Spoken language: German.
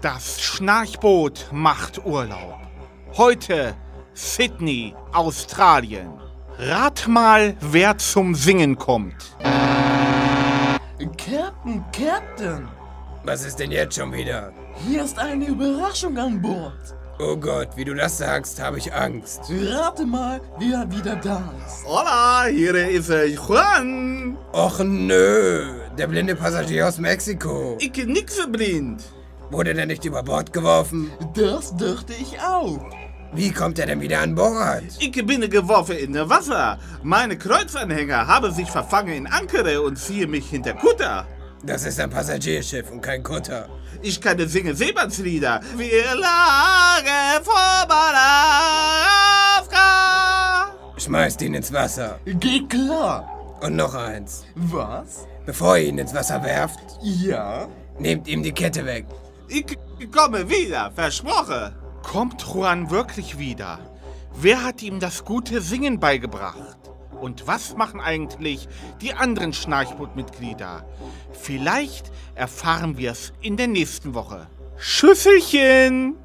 Das Schnarchboot macht Urlaub. Heute Sydney, Australien. Rat mal, wer zum Singen kommt. Captain! Was ist denn jetzt schon wieder? Hier ist eine Überraschung an Bord. Oh Gott, wie du das sagst, habe ich Angst. Rate mal, wer wieder da ist. Hola, hier ist Juan. Och nö, der blinde Passagier aus Mexiko. Ich bin nix blind. Wurde der nicht über Bord geworfen? Das dachte ich auch. Wie kommt er denn wieder an Bord? Ich bin geworfen in das Wasser. Meine Kreuzanhänger haben sich verfangen in Ankere und ziehe mich hinter Kutter. Das ist ein Passagierschiff und kein Kutter. Ich kann singen Seemannslieder. Wir lagen vor Malafka. Schmeißt ihn ins Wasser. Geht klar. Und noch eins. Was? Bevor ihr ihn ins Wasser werft, Ja? nehmt ihm die Kette weg. Ich komme wieder, versprochen. Kommt Juan wirklich wieder? Wer hat ihm das gute Singen beigebracht? Und was machen eigentlich die anderen Schnarchbootmitglieder? Vielleicht erfahren wir es in der nächsten Woche. Schüsselchen!